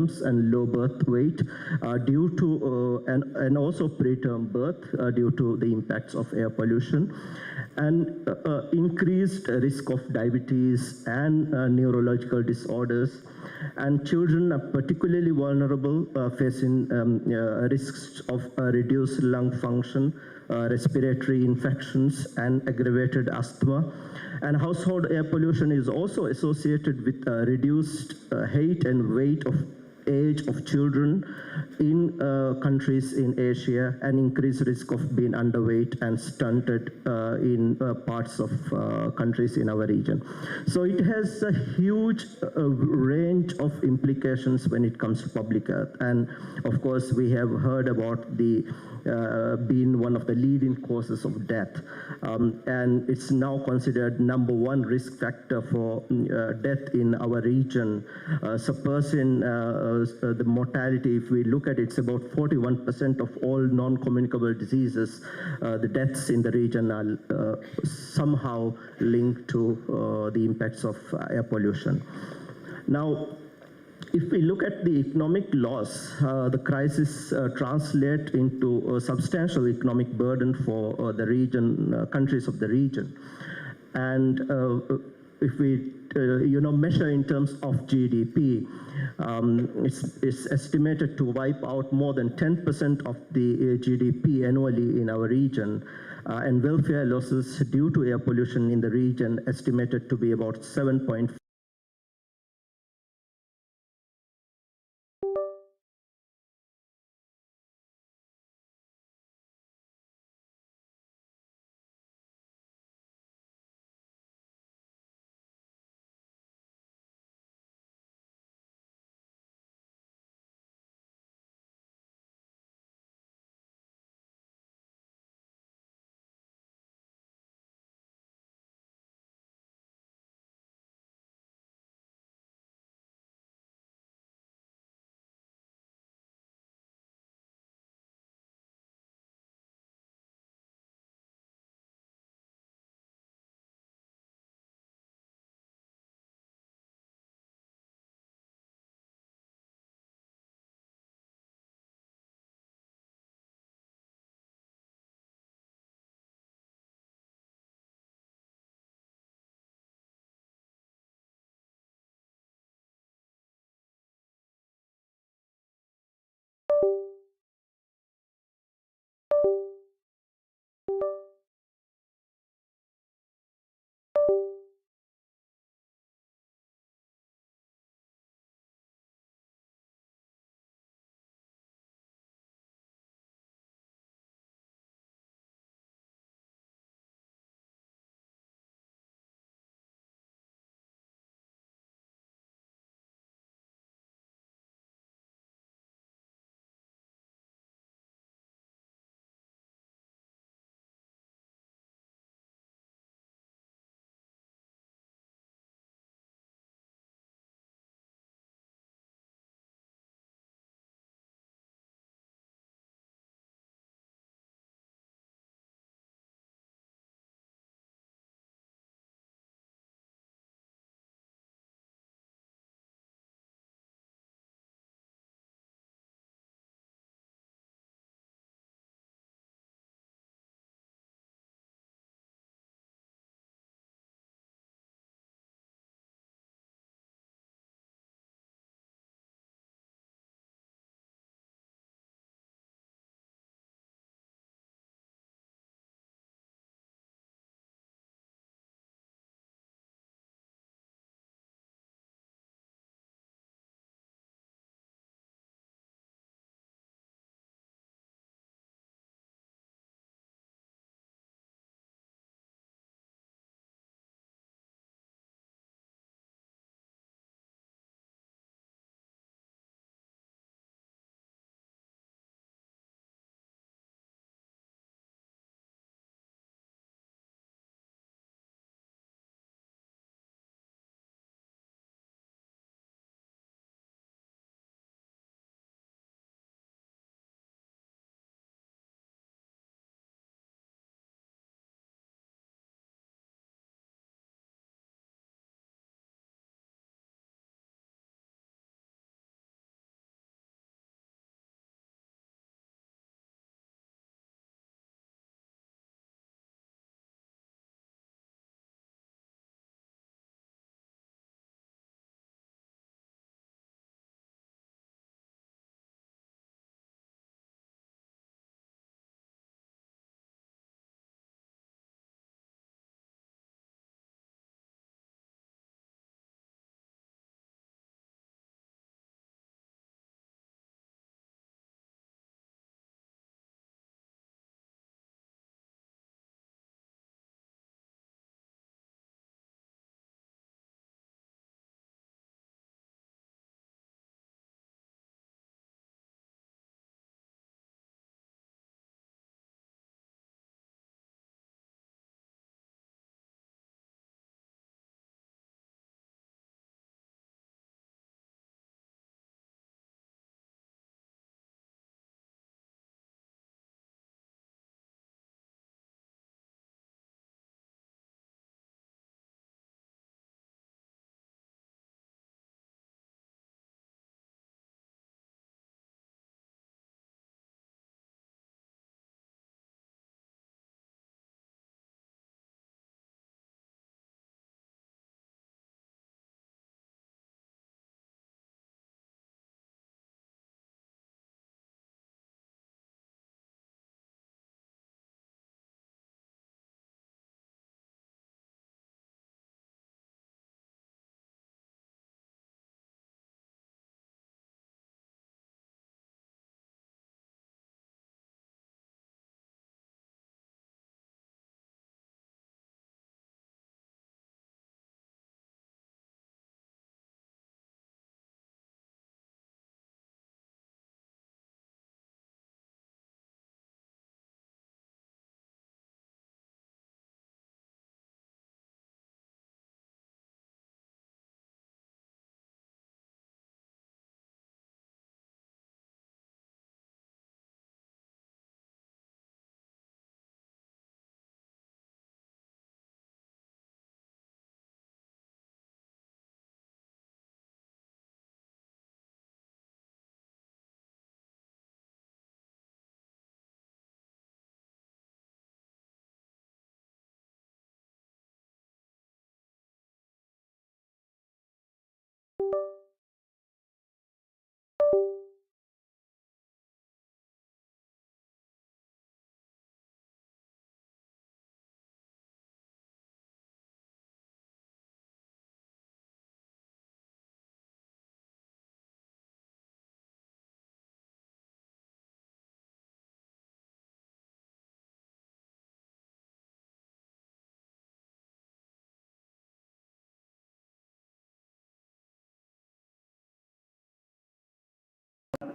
and low birth weight due to and also preterm birth due to the impacts of air pollution, and increased risk of diabetes and neurological disorders. And children are particularly vulnerable, facing risks of reduced lung function, respiratory infections, and aggravated asthma. And household air pollution is also associated with reduced height and weight of age of children in countries in Asia, and increased risk of being underweight and stunted in parts of countries in our region. So it has a huge range of implications when it comes to public health. And of course, we have heard about the being one of the leading causes of death. And it's now considered #1 risk factor for death in our region, suppressing the mortality. If we look at it, it's about 41% of all non-communicable diseases. The deaths in the region are somehow linked to the impacts of air pollution. Now, if we look at the economic loss, the crisis translates into a substantial economic burden for the region, countries of the region. And if we measure in terms of GDP, it's estimated to wipe out more than 10% of the GDP annually in our region. And welfare losses due to air pollution in the region estimated to be about 7.5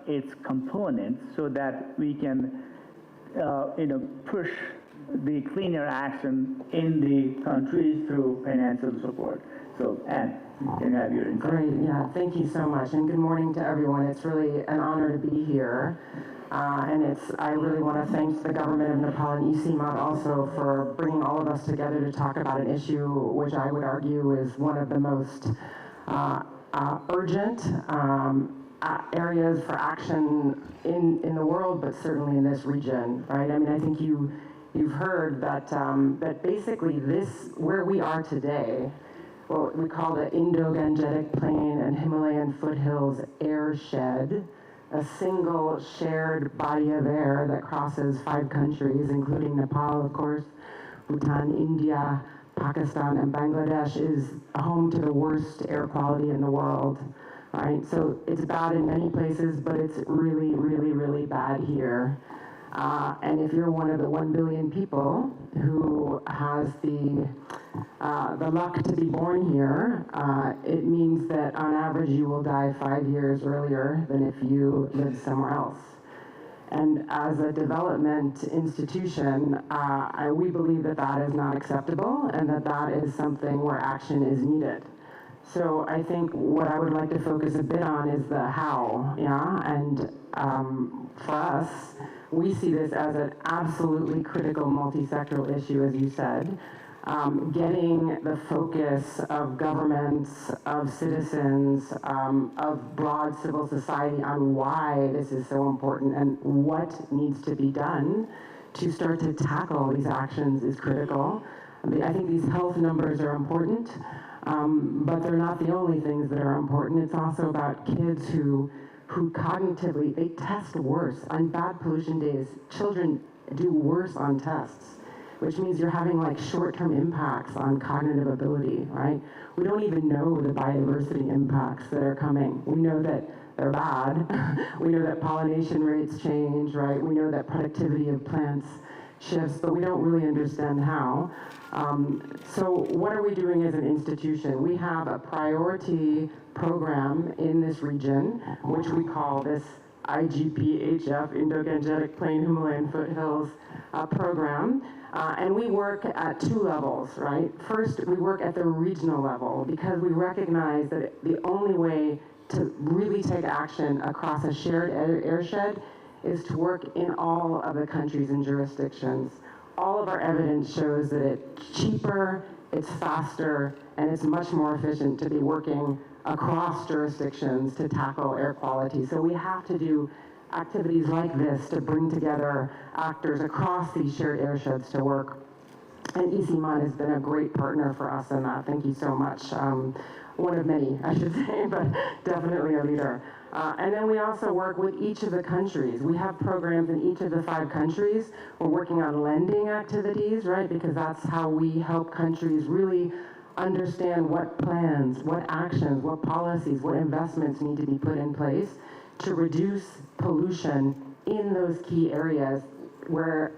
its components so that we can push the cleaner action in the countries through financial support. So, Anne, you can have your insight. Great, yeah, thank you so much, and good morning to everyone. It's really an honor to be here, and I really want to thank the government of Nepal and ECMOD also for bringing all of us together to talk about an issue which I would argue is one of the most urgent areas for action in the world, but certainly in this region, right? I mean, I think you've heard that that basically where we are today, what we call the Indo-Gangetic Plain and Himalayan foothills airshed, a single shared body of air that crosses 5 countries, including Nepal, of course, Bhutan, India, Pakistan, and Bangladesh, is home to the worst air quality in the world, right? So it's bad in many places, but it's really, really, really bad here. And if you're one of the 1 billion people who has the luck to be born here, it means that on average you will die 5 years earlier than if you lived somewhere else. And as a development institution, we believe that that is not acceptable and that that is something where action is needed. So I think what I would like to focus a bit on is the how, yeah? And for us, we see this as an absolutely critical multi-sectoral issue, as you said. Getting the focus of governments, of citizens, of broad civil society on why this is so important and what needs to be done to start to tackle these actions is critical. I think these health numbers are important, but they're not the only things that are important. It's also about kids who cognitively, they test worse. On bad pollution days, children do worse on tests, which means you're having like short-term impacts on cognitive ability, right? We don't even know the biodiversity impacts that are coming. We know that they're bad. We know that pollination rates change, right? We know that productivity of plants shifts, but we don't really understand how. So what are we doing as an institution? We have a priority program in this region, which we call this IGPHF, Indo-Gangetic Plain Himalayan Foothills program. And we work at 2 levels, right? First, we work at the regional level because we recognize that the only way to really take action across a shared airshed is to work in all of the countries and jurisdictions. All of our evidence shows that it's cheaper, it's faster, and it's much more efficient to be working across jurisdictions to tackle air quality. So we have to do activities like this to bring together actors across these shared airsheds to work. And ECMOD has been a great partner for us in that. Thank you so much. One of many, I should say, but definitely a leader. And then we also work with each of the countries. We have programs in each of the 5 countries. We're working on lending activities, right? Because that's how we help countries really understand what plans, what actions, what policies, what investments need to be put in place to reduce pollution in those key areas where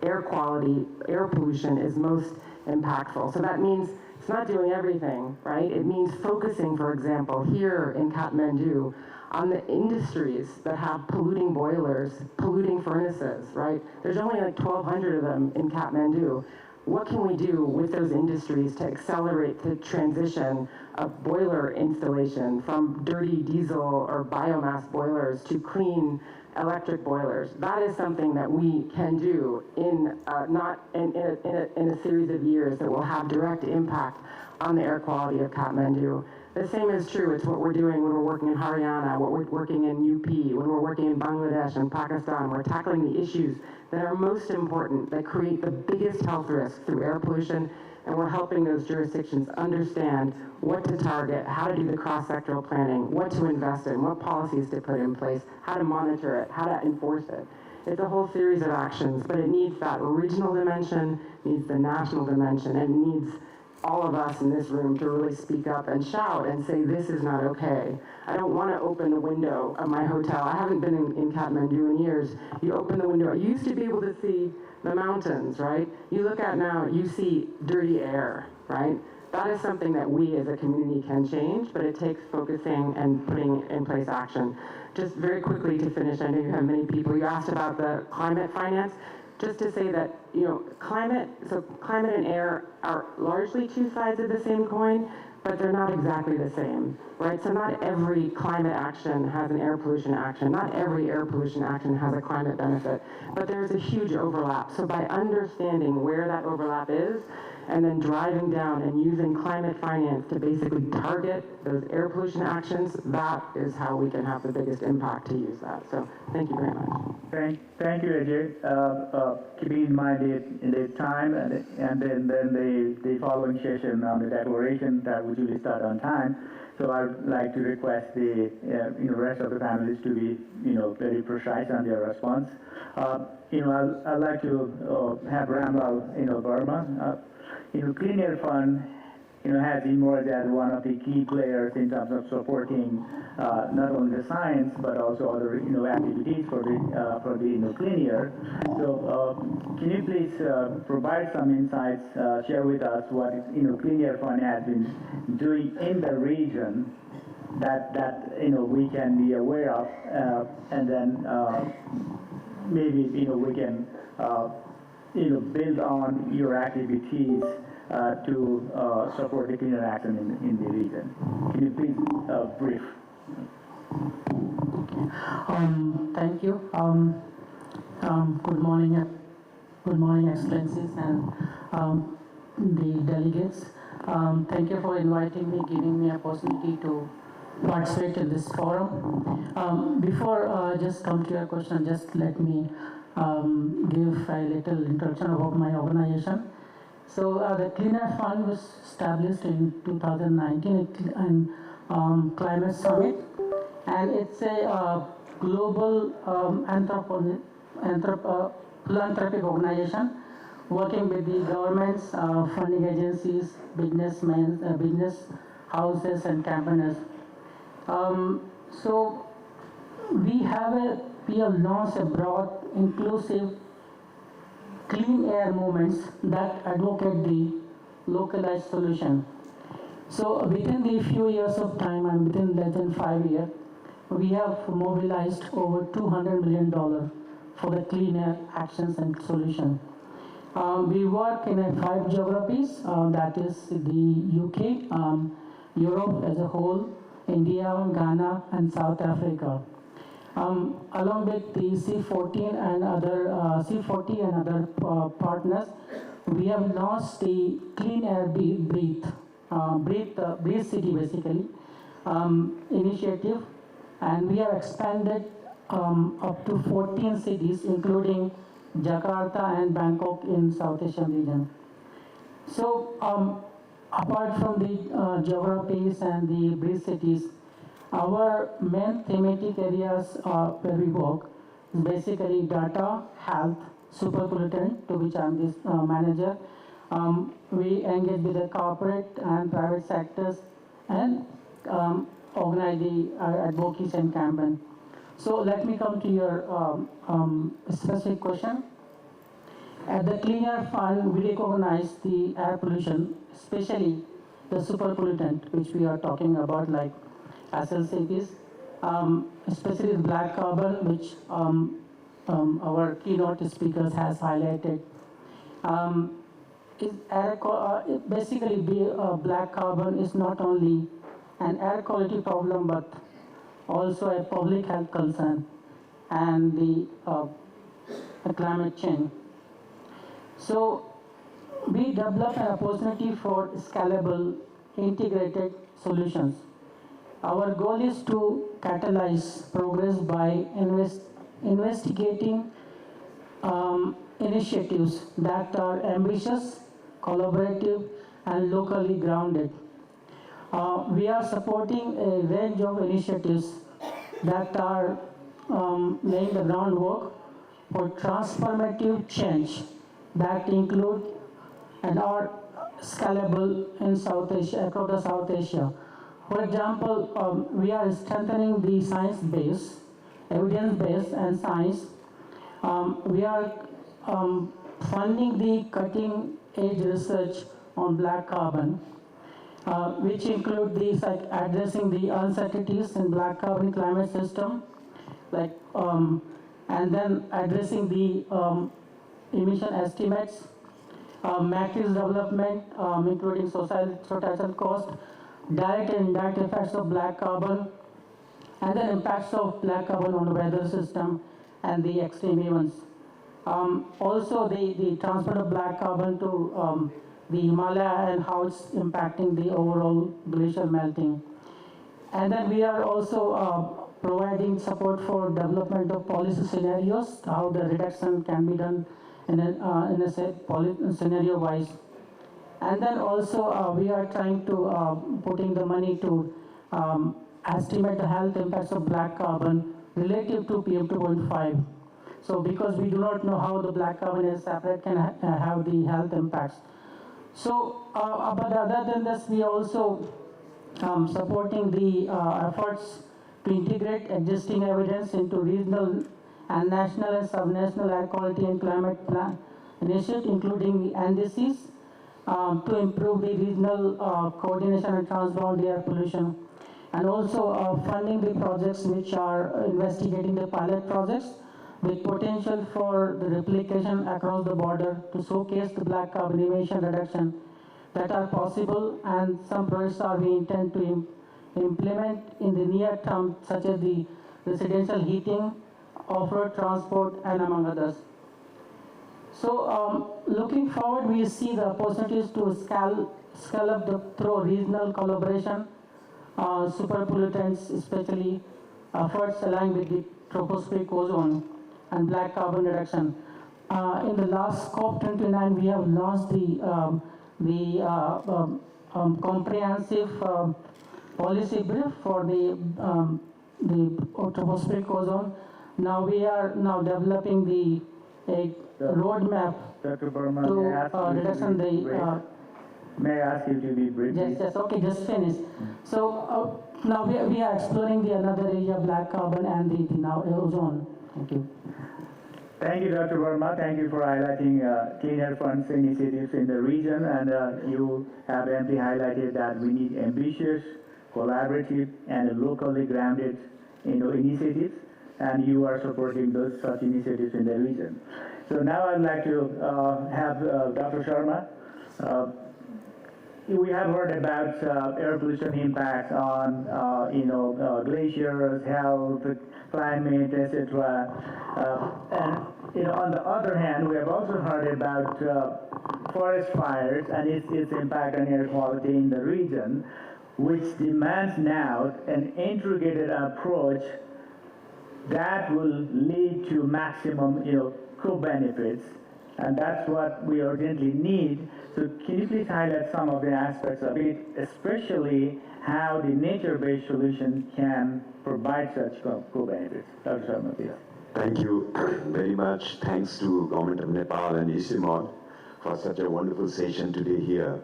air quality, air pollution is most impactful. So that means it's not doing everything, right? It means focusing, for example, here in Kathmandu, on the industries that have polluting boilers, polluting furnaces, right? There's only like 1,200 of them in Kathmandu. What can we do with those industries to accelerate the transition of boiler installation from dirty diesel or biomass boilers to clean electric boilers? That is something that we can do in a series of years that will have direct impact on the air quality of Kathmandu. The same is true. It's what we're doing when we're working in Haryana, what we're working in UP, when we're working in Bangladesh and Pakistan. We're tackling the issues that are most important, that create the biggest health risk through air pollution, and we're helping those jurisdictions understand what to target, how to do the cross-sectoral planning, what to invest in, what policies to put in place, how to monitor it, how to enforce it. It's a whole series of actions, but it needs that regional dimension, needs the national dimension, and needs all of us in this room to really speak up and shout and say, this is not okay. I don't want to open the window of my hotel. I haven't been in Kathmandu in years. You open the window. You used to be able to see the mountains, right? You look out now, you see dirty air, right? that is something that we as a community can change, but it takes focusing and putting in place action. Just very quickly to finish, I know you have many people, you asked about the climate finance. Just to say that, climate and air are largely two sides of the same coin, but they're not exactly the same, right? So not every climate action has an air pollution action. Not every air pollution action has a climate benefit, but there's a huge overlap. So by understanding where that overlap is, and then driving down and using climate finance to basically target those air pollution actions, that is how we can have the biggest impact to use that. So thank you very much. Thank you, Ajay. Keeping in mind the time and then the following session on the declaration that we usually start on time. So I'd like to request the rest of the panelists to be very precise on their response. I'd like to have Ramal Burma. Clean Air Fund has emerged as one of the key players in terms of supporting not only the science but also other activities for the clean air. So can you please provide some insights, share with us what Clean Air Fund has been doing in the region that we can be aware of, and then maybe we can build on your activities to support the cleaner action in the region. Can you please brief? Thank you. Good morning, Excellencies and the delegates. Thank you for inviting me, giving me opportunity to participate in this forum. Before I just come to your question, just let me give a little introduction about my organization. So the Clean Air Fund was established in 2019 and Climate Summit, and it's a global philanthropic organization working with the governments, funding agencies, businessmen, business houses, and campaigners. So we have launched a broad, inclusive, clean air movements that advocate the localized solution. So within the few years of time, and within less than 5 years, we have mobilized over $200 million for the clean air actions and solution. We work in 5 geographies, that is the UK, Europe as a whole, India, Ghana, and South Africa. Along with the C40 and other partners, we have launched the Clean Air Breathe City basically initiative, and we have expanded up to 14 cities, including Jakarta and Bangkok in South Asian region. So apart from the geographies and the Breathe cities, our main thematic areas where we work is basically data, health, superpollutant, to which I'm this manager. We engage with the corporate and private sectors and organize the advocacy and campaign. So let me come to your specific question. At the Clean Air Fund, we recognize the air pollution, especially the superpollutant, which we are talking about, like SLCPs, especially the black carbon, which our keynote speakers has highlighted. Basically, black carbon is not only an air quality problem, but also a public health concern and the climate change. So we develop an opportunity for scalable, integrated solutions. Our goal is to catalyze progress by investigating initiatives that are ambitious, collaborative, and locally grounded. We are supporting a range of initiatives that are laying the groundwork for transformative change that include and are scalable in South Asia, across the South Asia. For example, we are strengthening the science base, evidence base and science. We are funding the cutting edge research on black carbon. which include these like addressing the uncertainties in black carbon climate system, like and then addressing the emission estimates, matrix development, including societal cost, direct and indirect effects of black carbon, and then impacts of black carbon on the weather system and the extreme events. Also, the transfer of black carbon to the Himalaya and how it's impacting the overall glacial melting. And then we are also providing support for development of policy scenarios, how the reduction can be done in a scenario wise. And then also we are trying to putting the money to estimate the health impacts of black carbon relative to PM 2.5. So because we do not know how the black carbon is separate can have the health impacts. So, but other than this, we are also supporting the efforts to integrate existing evidence into regional and national and subnational air quality and climate plan initiatives, including the NDCs, to improve the regional coordination and transboundary air pollution, and also funding the projects which are investigating the pilot projects with potential for the replication across the border to showcase the black carbon emission reduction that are possible, and some projects are we intend to implement in the near term, such as the residential heating, off-road transport, and among others. So looking forward, we see the opportunities to scale up through regional collaboration, super pollutants, especially efforts aligned with the tropospheric ozone and black carbon reduction. In the last COP29, we have launched the comprehensive policy brief for the tropospheric ozone. Now we are developing a roadmap Dr. Burma, to reduction may I ask you to be brief? Yes, okay, just finish. So now we are exploring another area, black carbon and the now ozone. Thank you. Thank you, Dr. Verma. Thank you for highlighting Clean Air Fund's initiatives in the region, and you have amply highlighted that we need ambitious, collaborative, and locally grounded initiatives, and you are supporting those such initiatives in the region. So now I'd like to have Dr. Sharma. We have heard about air pollution impacts on glaciers, health, climate, etc. And on the other hand, we have also heard about forest fires and its impact on air quality in the region, which demands now an integrated approach that will lead to maximum co-benefits. And that's what we urgently need. So can you please highlight some of the aspects of it, especially how the nature-based solution can provide such co-benefits? Dr. Sharma, please. Thank you very much. Thanks to Government of Nepal and ICIMOD for such a wonderful session today here.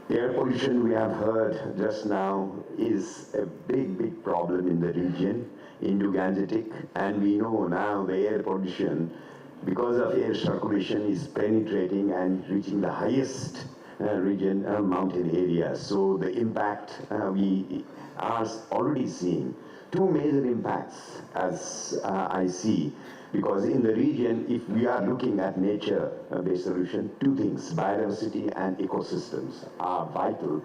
Air pollution, we have heard just now, is a big problem in the region, Indo-Gangetic, and we know now the air pollution, because of air circulation, is penetrating and reaching the highest region, mountain areas. So the impact we are already seeing. Two major impacts as I see, because in the region, if we are looking at nature-based solution, two things, biodiversity and ecosystems are vital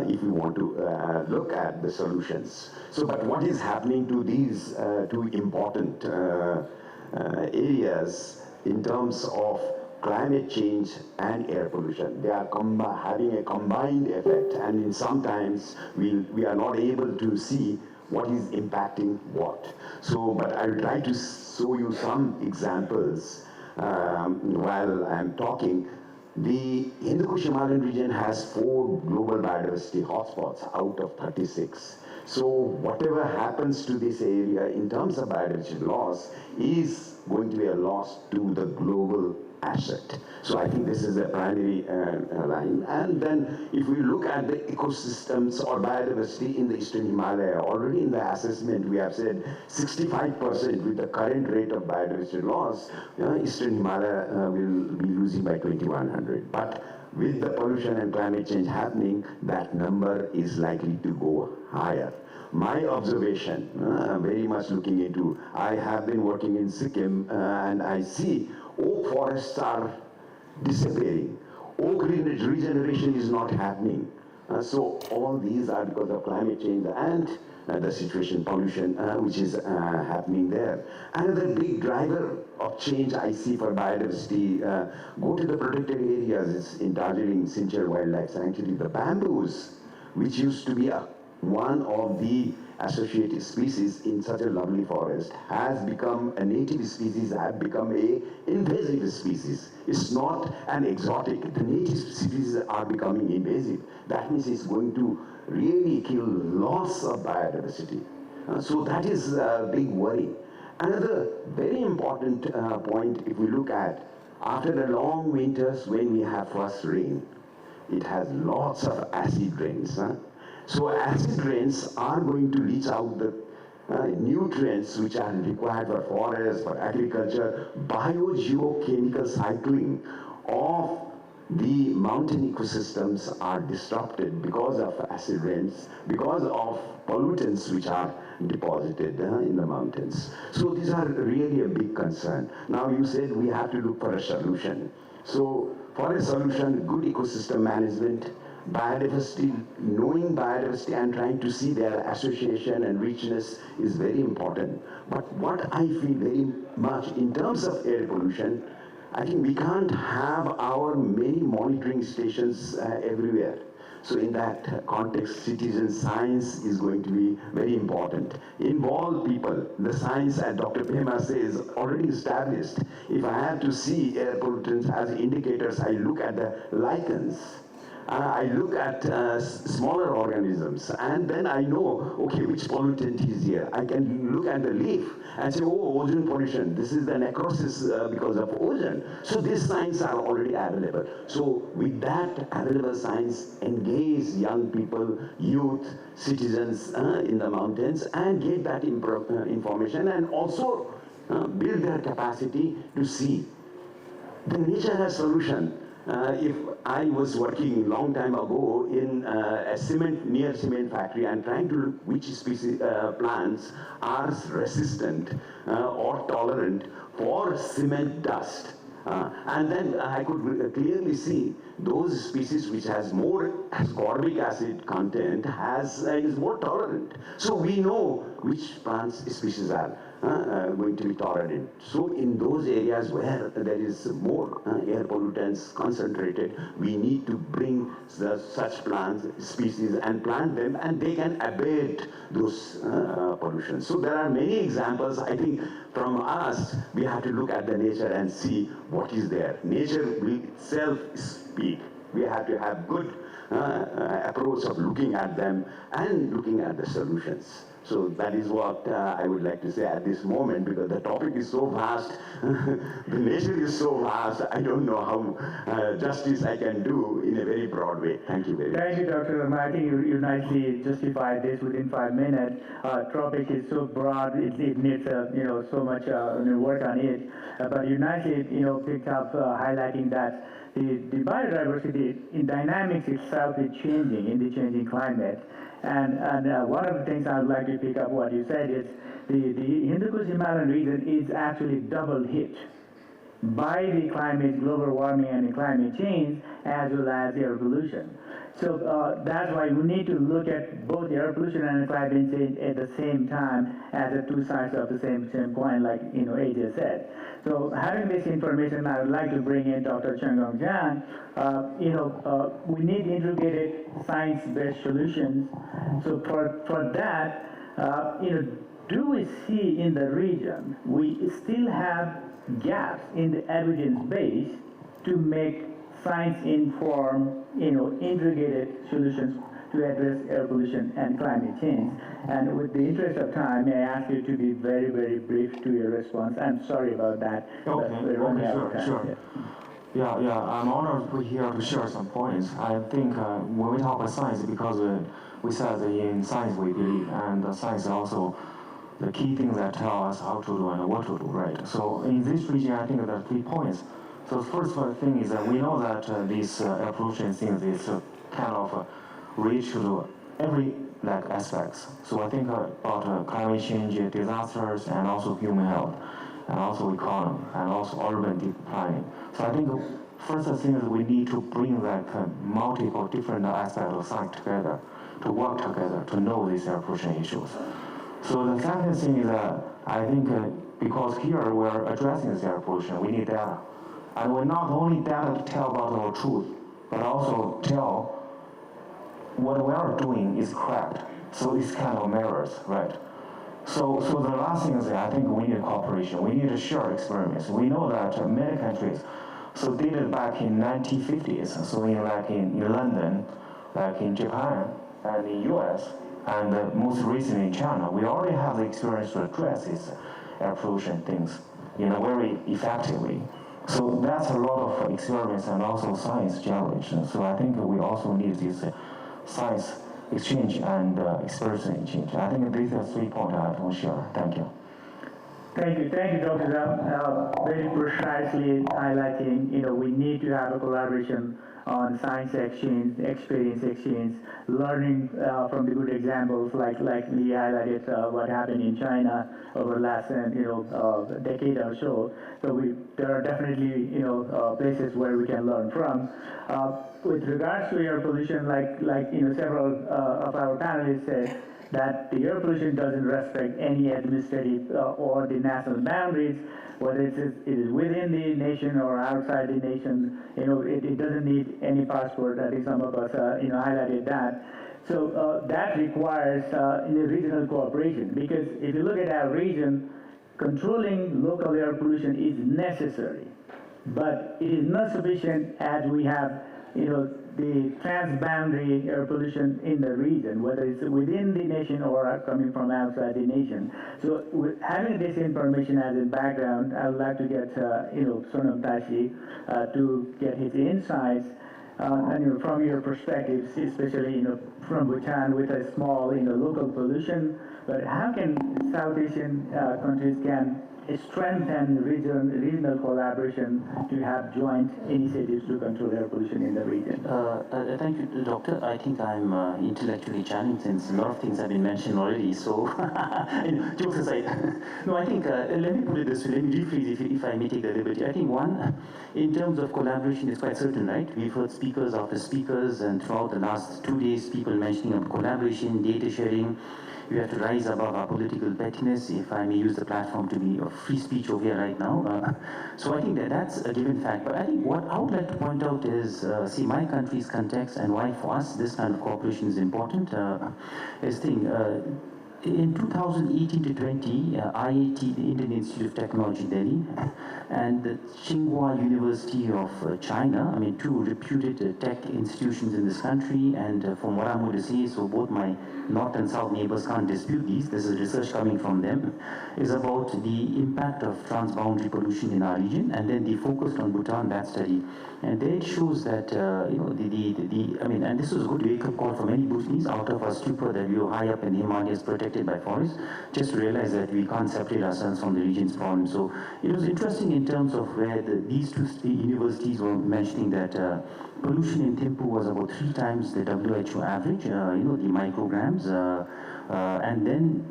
if we want to look at the solutions. So, but what is happening to these two important areas in terms of climate change and air pollution? They are having a combined effect, and in sometimes we are not able to see what is impacting what. So, but I'll try to show you some examples while I'm talking. The Hindu-Kush Himalayan region has 4 global biodiversity hotspots out of 36. So whatever happens to this area in terms of biodiversity loss is going to be a loss to the global asset. So I think this is a primary line. And then if we look at the ecosystems or biodiversity in the Eastern Himalaya, already in the assessment we have said 65% with the current rate of biodiversity loss, Eastern Himalaya will be losing by 2100. But with the pollution and climate change happening, that number is likely to go higher. My observation, very much looking into, I have been working in Sikkim and I see oak forests are disappearing. Oak regeneration is not happening. So all these are because of climate change and the situation, pollution, which is happening there. Another big driver of change I see for biodiversity, go to the protected areas in Darjeeling Sinchar Wildlife Sanctuary. The bamboos, which used to be one of the associated species in such a lovely forest, has become a native species, have become a invasive species. It's not an exotic. The native species are becoming invasive. That means it's going to really kill loss of biodiversity. So that is a big worry. Another very important point, if we look at, after the long winters when we have first rain, it has lots of acid rains. So acid rains are going to leach out the nutrients which are required for forests, for agriculture. Biogeochemical cycling of the mountain ecosystems are disrupted because of acid rains, because of pollutants which are deposited in the mountains. So these are really a big concern. Now you said we have to look for a solution. So for a solution, good ecosystem management, biodiversity, knowing biodiversity and trying to see their association and richness is very important. But what I feel very much in terms of air pollution, I think we can't have our many monitoring stations everywhere. So in that context, citizen science is going to be very important. Involve people. The science, as Dr. Pema says, already established. If I have to see air pollutants as indicators, I look at the lichens. I look at smaller organisms, and then I know, okay, which pollutant is here. I can look at the leaf and say, oh, ozone pollution. This is the necrosis because of ozone. So these signs are already available. So with that available science, engage young people, youth, citizens in the mountains, and get that information, and also build their capacity to see. The nature has solution. If I was working a long time ago in a near cement factory and trying to look which species plants are resistant or tolerant for cement dust. And then I could clearly see those species which has more ascorbic acid content is more tolerant. So we know which plants species are going to be tolerant. So in those areas where there is more air pollutants concentrated, we need to bring such plants, species, and plant them, and they can abate those pollutions. So there are many examples. I think from us, we have to look at the nature and see what is there. Nature will itself speak. We have to have good approach of looking at them and looking at the solutions. So that is what I would like to say at this moment, because the topic is so vast, the nature is so vast, I don't know how justice I can do in a very broad way. Thank you very much. Thank you, Dr. Verma. I think you nicely justified this within 5 minutes. Topic is so broad, it needs so much work on it. But you nicely picked up highlighting that the biodiversity in dynamics itself is changing in the changing climate. And one of the things I would like to pick up what you said is the Hindu Kush Himalayan region is actually double hit by the climate, global warming and the climate change, as well as air pollution. So that's why we need to look at both air pollution and climate change at the same time as the two sides of the same coin, like AJ said. So having this information, I would like to bring in Dr. Chengong Jiang. We need integrated science-based solutions. So for that, do we see in the region we still have gaps in the evidence base to make science-informed, integrated solutions to address air pollution and climate change. And with the interest of time, may I ask you to be very, very brief to your response? I'm sorry about that. Okay, but we're running out of okay, time. sure. Yeah, I'm honored to be here to share some points. I think when we talk about science, because we said that in science we believe, and science is also the key things that tell us how to do and what to do, right? So in this region, I think there are 3 points. So the first thing is that we know that this air pollution thing is kind of reach to every aspects. So I think about climate change, disasters, and also human health, and also economy, and also urban planning. So I think first thing is we need to bring multiple different aspects of science together, to work together, to know these air pollution issues. So the second thing is that I think because here we're addressing this air pollution, we need data. And we're not only data to tell about our truth, but also tell what we are doing is correct. So it's kind of mirrors, right? So the last thing is that I think we need cooperation. We need to share experiments. We know that many countries, so dated back in 1950s, so in London, like in Japan, and in US, and most recently in China, we already have the experience to address these air pollution things, very effectively. So that's a lot of experiments and also science generation. So I think we also need this science exchange and experience exchange. I think these are 3 points I want to share. Thank you. Thank you, Dr. Zhao. Very precisely highlighting, we need to have a collaboration on science exchange, experience exchange, learning from the good examples, like we highlighted what happened in China over the last decade or so. So there are definitely places where we can learn from. With regards to air pollution, like several of our panelists said, that the air pollution doesn't respect any administrative or the national boundaries, whether it is within the nation or outside the nation. It doesn't need any passport. I think some of us highlighted that. So that requires regional cooperation, because if you look at our region, controlling local air pollution is necessary, but it is not sufficient as we have the transboundary air pollution in the region, whether it's within the nation or coming from outside the nation. So with having this information as a background, I would like to get Sonam Tashi to get his insights and from your perspectives, especially from Bhutan with a small local pollution, but how can South Asian countries can strengthen regional collaboration to have joint initiatives to control air pollution in the region? Thank you, Doctor. I think I'm intellectually challenged since a lot of things have been mentioned already. So, jokes aside, no, I think, let me put it this way, let me rephrase if I may take the liberty. I think one, in terms of collaboration, is quite certain, right? We've heard speakers after speakers, and throughout the last 2 days, people mentioning of collaboration, data sharing. We have to rise above our political pettiness, if I may use the platform to be of free speech over here right now. So I think that's a given fact. But I think what I would like to point out is, see, my country's context and why for us this kind of cooperation is important is in 2018 to 20, IIT, the Indian Institute of Technology, Delhi, and the Tsinghua University of China, I mean, 2 reputed tech institutions in this country, and from what I'm going to say, so both my north and south neighbors can't dispute these, this is research coming from them, is about the impact of transboundary pollution in our region, and then they focused on Bhutan, that study. And there it shows that, and this was a good wake-up call for many Bhutanese out of our stupor that we were high up in the Himalayas protected by forests, just to realize that we can't separate ourselves from the region's problems. So it was interesting in terms of where these 2 universities were mentioning that pollution in Thimphu was about 3 times the WHO average, the micrograms, and then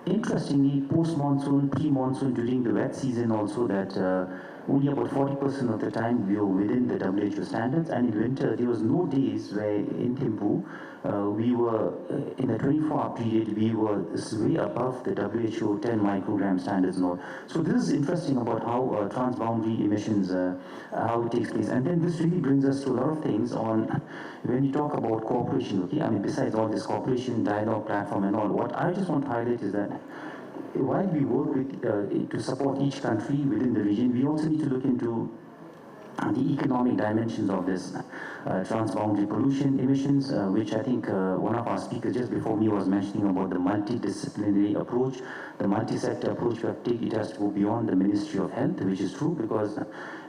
interestingly, post-monsoon, pre-monsoon, during the wet season also, that only about 40% of the time we were within the WHO standards, and in winter there was no days where in Thimphu we were, in a 24-hour period, we were way above the WHO 10 microgram standards and all. So this is interesting about how transboundary emissions, how it takes place. And then this really brings us to a lot of things on when you talk about cooperation, okay? I mean, besides all this cooperation, dialogue, platform and all, what I just want to highlight is that while we work with, to support each country within the region, we also need to look into the economic dimensions of this. transboundary pollution emissions, which I think one of our speakers just before me was mentioning about the multidisciplinary approach, the multi-sector approach we have to take. It has to go beyond the Ministry of Health, which is true, because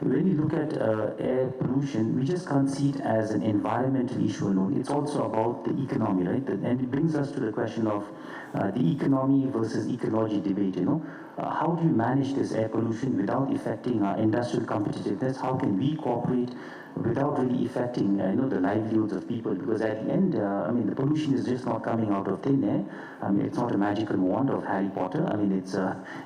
when we look at air pollution, we just can't see it as an environmental issue alone. It's also about the economy, right? And it brings us to the question of the economy versus ecology debate, how do you manage this air pollution without affecting our industrial competitiveness? How can we cooperate without really affecting, the livelihoods of people? Because at the end, the pollution is just not coming out of thin air. It's not a magical wand of Harry Potter.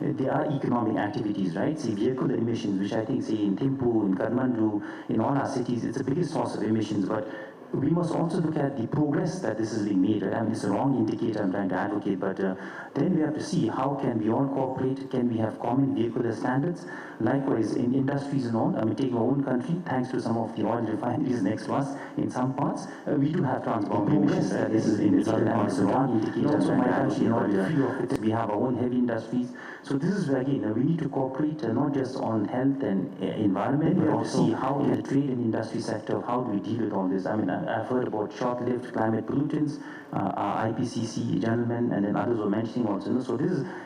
There are economic activities, right? Say vehicle emissions, which I think, say in Thimphu, in Kathmandu, in all our cities, it's the biggest source of emissions. But we must also look at the progress that this is being made. Right? It's a wrong indicator I'm trying to advocate, but then we have to see how can we all cooperate, can we have common vehicular standards? Likewise, in industries and all, take our own country, thanks to some of the oil refineries next to us, in some parts, we do have transboundary emissions that this is indicated, and it's a wrong indicator. So my country, not free of it, we have our own heavy industries. So this is where, again, we need to cooperate not just on health and environment, but also see how in the trade and industry sector, how do we deal with all this? I've heard about short-lived climate pollutants, IPCC gentlemen, and then others were mentioning also.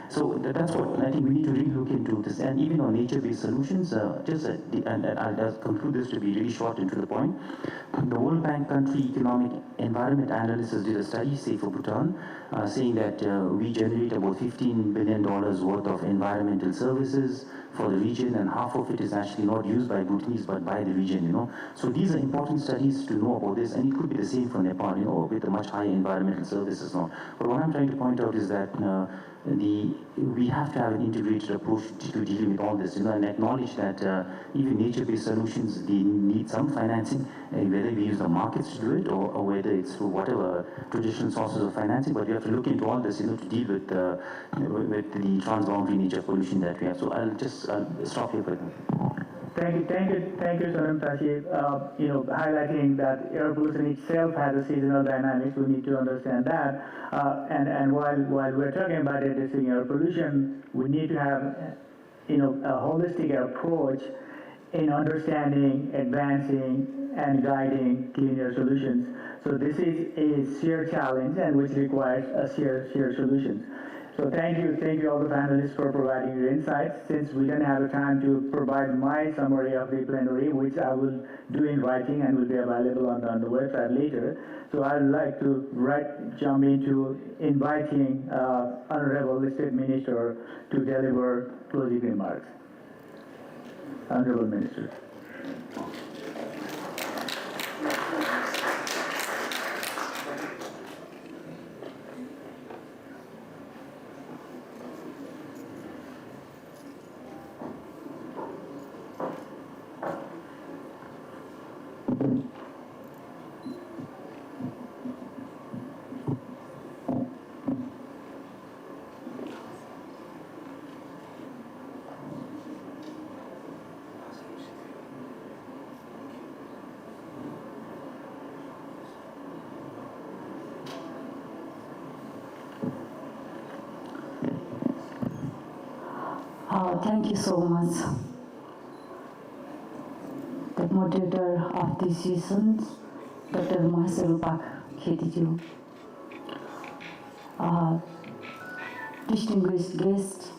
So that's what I think we need to really look into this, and even on nature-based solutions. And I'll conclude this to be really short and to the point. The World Bank Country Economic Environment Analysis did a study, say for Bhutan, saying that we generate about $15 billion worth of environmental services for the region, and half of it is actually not used by Bhutanese but by the region. So these are important studies to know about this, and it could be the same for Nepal, with a much higher environmental services now. But what I'm trying to point out is that we have to have an integrated approach to dealing with all this, and acknowledge that even nature-based solutions, they need some financing, whether we use the markets to do it or whether it's through whatever traditional sources of financing. But we have to look into all this, to deal with the transboundary nature pollution that we have. So I'll just stop here for now. Thank you, Sonam Tashi. Highlighting that air pollution itself has a seasonal dynamics. We need to understand that. And while we're talking about addressing air pollution, we need to have, a holistic approach in understanding, advancing, and guiding clean air solutions. So this is a shared challenge, and which requires a shared solutions. So thank you all the panelists for providing your insights. Since we don't have the time to provide my summary of the plenary, which I will do in writing and will be available on the website later, so I'd like to jump into inviting Honorable State Minister to deliver closing remarks. Honorable Minister. Thank you so much, the moderator of this session, Dr. Mahaswarupak Khetiju, distinguished guests,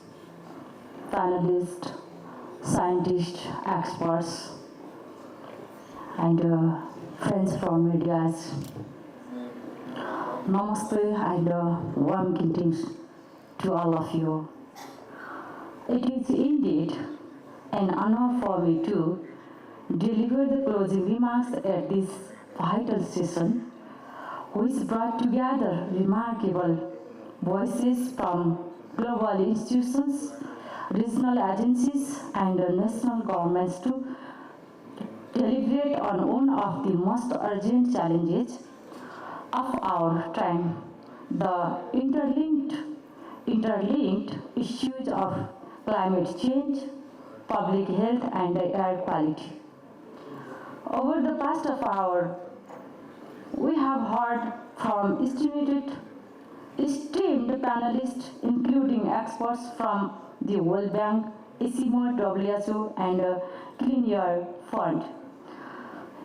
panelists, scientists, experts, and friends from media. Namaste and warm greetings to all of you. It is indeed an honor for me to deliver the closing remarks at this vital session, which brought together remarkable voices from global institutions, regional agencies, and national governments to deliberate on one of the most urgent challenges of our time, the interlinked issues of climate change, public health, and air quality. Over the past hour, we have heard from esteemed panelists, including experts from the World Bank, ICMO, WHO, and Clean Air Fund.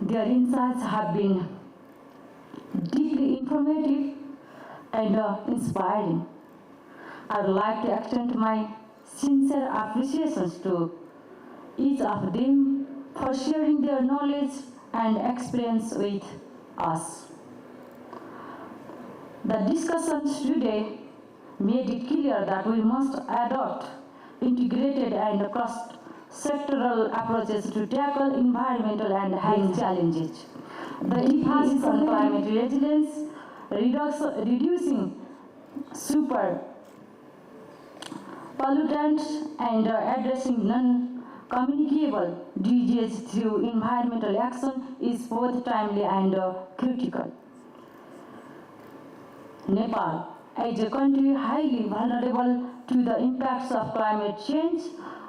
Their insights have been deeply informative and inspiring. I would like to extend my sincere appreciations to each of them for sharing their knowledge and experience with us. The discussions today made it clear that we must adopt integrated and cross-sectoral approaches to tackle environmental and health challenges. The emphasis on climate resilience, reducing super pollutants, and addressing non-communicable diseases through environmental action is both timely and critical. Nepal, as a country highly vulnerable to the impacts of climate change,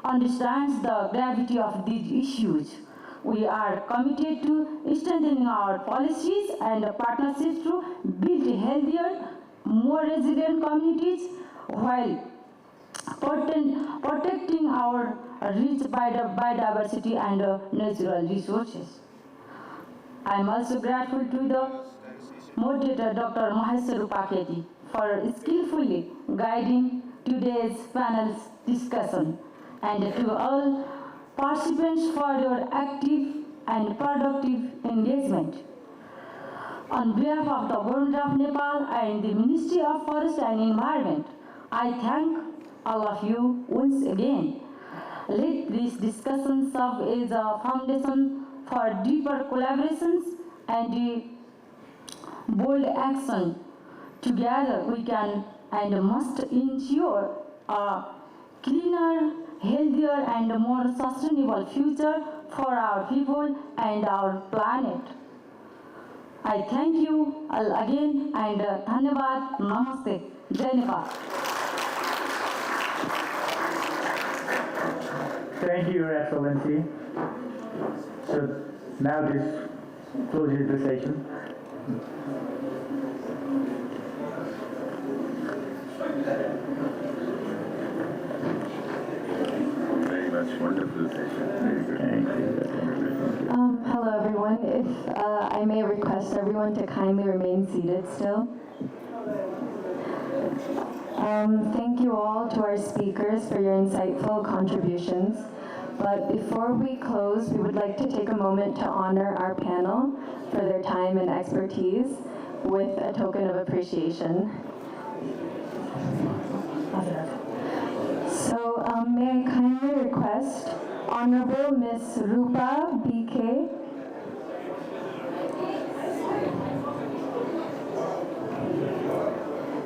understands the gravity of these issues. We are committed to strengthening our policies and partnerships to build healthier, more resilient communities while protecting our rich biodiversity and natural resources. I am also grateful to the moderator, Dr. Maheshwar Paketi, for skillfully guiding today's panel's discussion, and to all participants for your active and productive engagement. On behalf of the Government of Nepal and the Ministry of Forest and Environment, I thank all of you once again. Let this discussion serve as a foundation for deeper collaborations and bold action. Together we can and must ensure a cleaner, healthier and more sustainable future for our people and our planet. I thank you all again and dhanyavad, namaste, Jai Nepal. Thank you, Your Excellency. So now this closes the session. Very much wonderful session. Very good. Thank you. Hello everyone. If I may request everyone to kindly remain seated still. Thank you all to our speakers for your insightful contributions. But before we close, we would like to take a moment to honor our panel for their time and expertise with a token of appreciation. So may I kindly request Honorable Ms. Rupa B.K.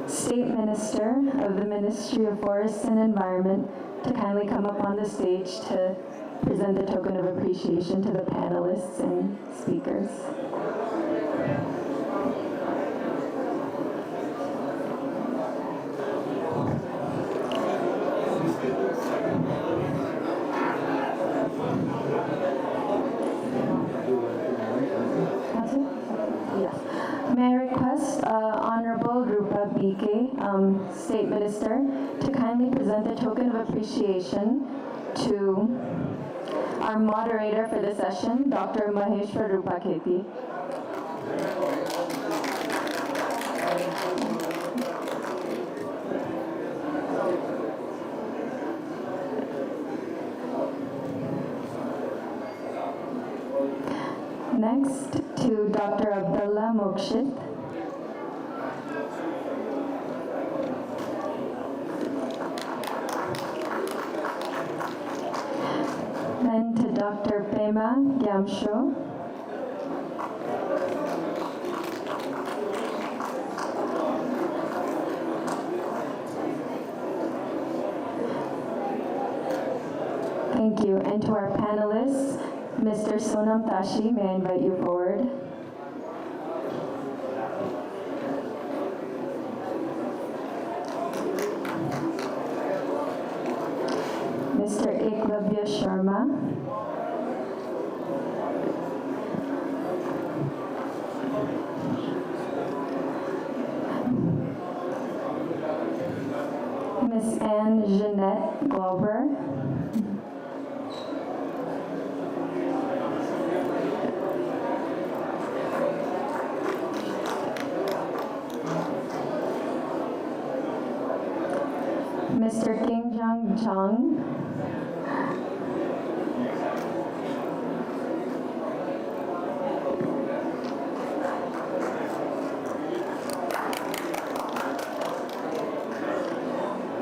State Minister of the Ministry of Forests and Environment, to kindly come up on the stage to present a token of appreciation to the panelists and speakers. May I request Honorable Rupa B.K., State Minister, to kindly present a token of appreciation to our moderator for the session, Dr. Maheshwar Rupaketi. Next, to Dr. Abdullah Mokshit. Then to Dr. Pema Gyamsho. Thank you. And to our panelists, Mr. Sonam Tashi, may I invite you forward. Mr. Eklavya Sharma. Miss Anne Jeanette Glover. Tong.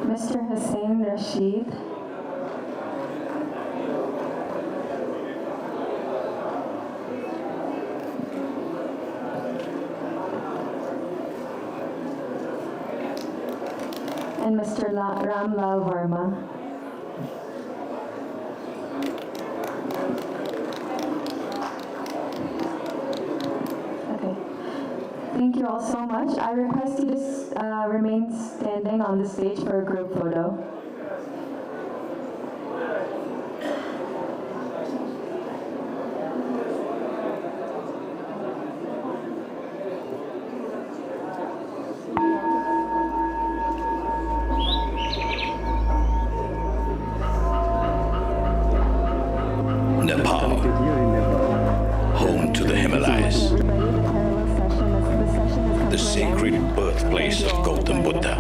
Mr. Hussein Rashid. And Mr. Ramlal Verma. Okay. Thank you all so much. I request you to remain standing on the stage for a group photo. Nepal, home to the Himalayas, the sacred birthplace of Gautam Buddha,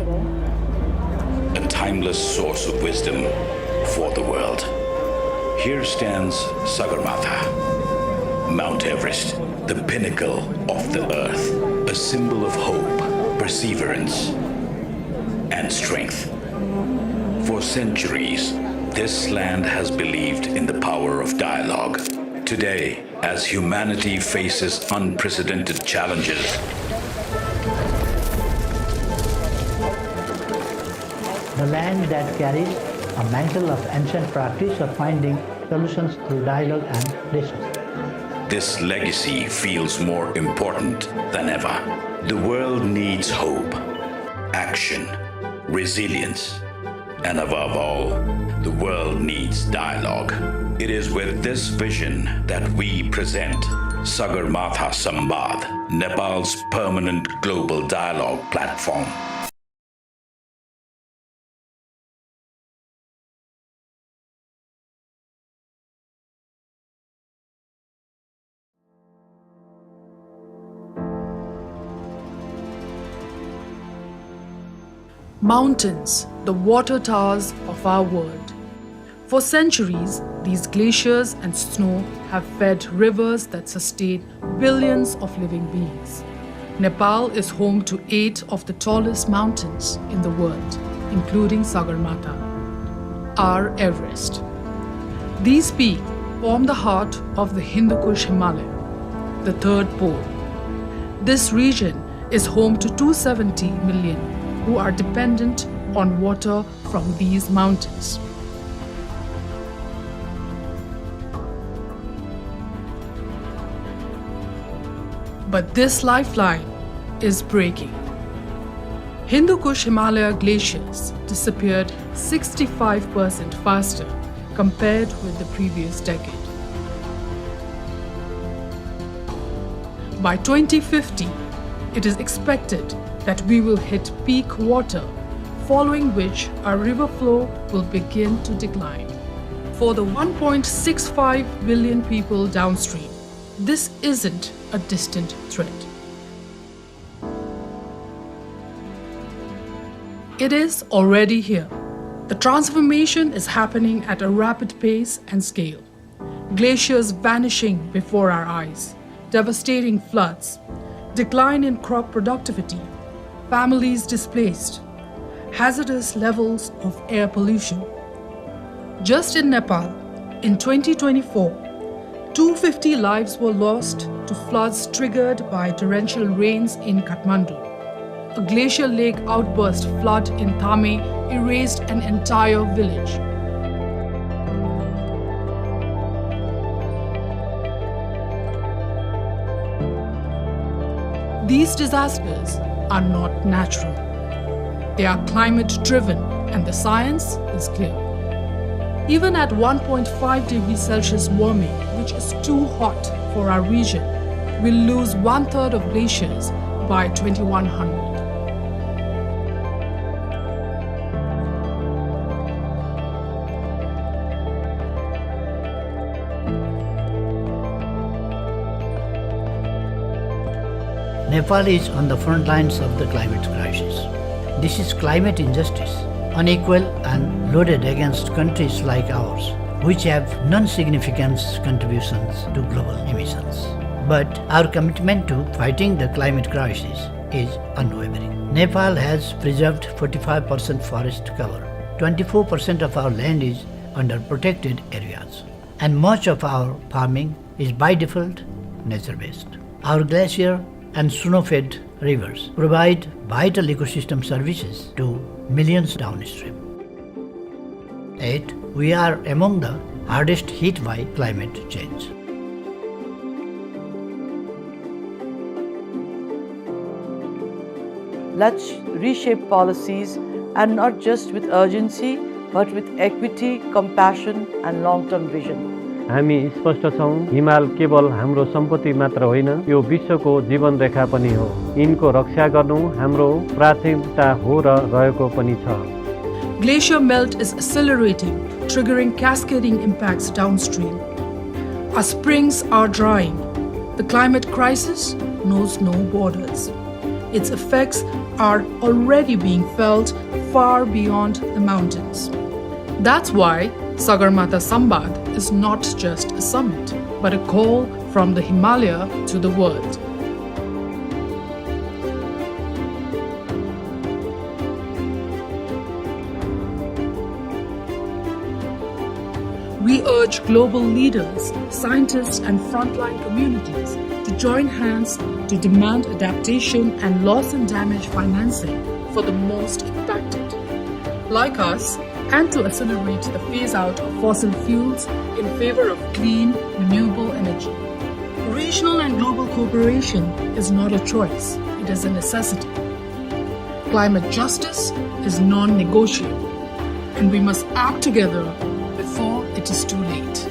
a timeless source of wisdom for the world. Here stands Sagarmatha, Mount Everest, the pinnacle of the earth, a symbol of hope, perseverance, and strength. For centuries, this land has believed in the power of dialogue. Today, as humanity faces unprecedented challenges, the land that carries a mantle of ancient practice of finding solutions through dialogue and relations. this legacy feels more important than ever. The world needs hope, action, resilience, and above all, the world needs dialogue. It is with this vision that we present Sagarmatha Sambad, Nepal's permanent global dialogue platform. Mountains, the water towers of our world. For centuries, these glaciers and snow have fed rivers that sustain billions of living beings. Nepal is home to 8 of the tallest mountains in the world, including Sagarmatha, our Everest. These peaks form the heart of the Hindu Kush Himalaya, the third pole. This region is home to 270 million who are dependent on water from these mountains. But this lifeline is breaking. Hindu Kush Himalaya glaciers disappeared 65% faster compared with the previous decade. By 2050, it is expected that we will hit peak water, following which our river flow will begin to decline. For the 1.65 billion people downstream, this isn't a distant threat. It is already here. The transformation is happening at a rapid pace and scale. Glaciers vanishing before our eyes, devastating floods, decline in crop productivity, families displaced, hazardous levels of air pollution. Just in Nepal, in 2024, 250 lives were lost to floods triggered by torrential rains in Kathmandu. A glacial lake outburst flood in Thame erased an entire village. These disasters are not natural. They are climate-driven, and the science is clear. Even at 1.5 degrees Celsius warming, which is too hot for our region, we'll lose 1/3 of glaciers by 2100. Nepal is on the front lines of the climate crisis. This is climate injustice, unequal and loaded against countries like ours, which have non-significant contributions to global emissions. But our commitment to fighting the climate crisis is unwavering. Nepal has preserved 45% forest cover. 24% of our land is under protected areas, and much of our farming is by default nature-based. Our glacier and snow-fed rivers provide vital ecosystem services to millions downstream. Yet, we are among the hardest hit by climate change. Let's reshape policies, and not just with urgency, but with equity, compassion, and long-term vision. हामी स्पष्ट छौं, हिमाल केवल हाम्रो सम्पत्ति मात्र होइन, यो विश्वको जीवन रेखा पनि हो। यिनको रक्षा गर्नु हाम्रो प्राथमिकता हो र रहेको पनि छ। Glacier melt is accelerating, triggering cascading impacts downstream. Our springs are drying. The climate crisis knows no borders. Its effects are already being felt far beyond the mountains. That's why Sagarmatha Sambad is not just a summit, but a call from the Himalaya to the world. We urge global leaders, scientists, and frontline communities to join hands to demand adaptation and loss and damage financing for the most impacted, like us, and to accelerate the phase-out of fossil fuels in favor of clean, renewable energy. Regional and global cooperation is not a choice, it is a necessity. Climate justice is non-negotiable, and we must act together before it is too late.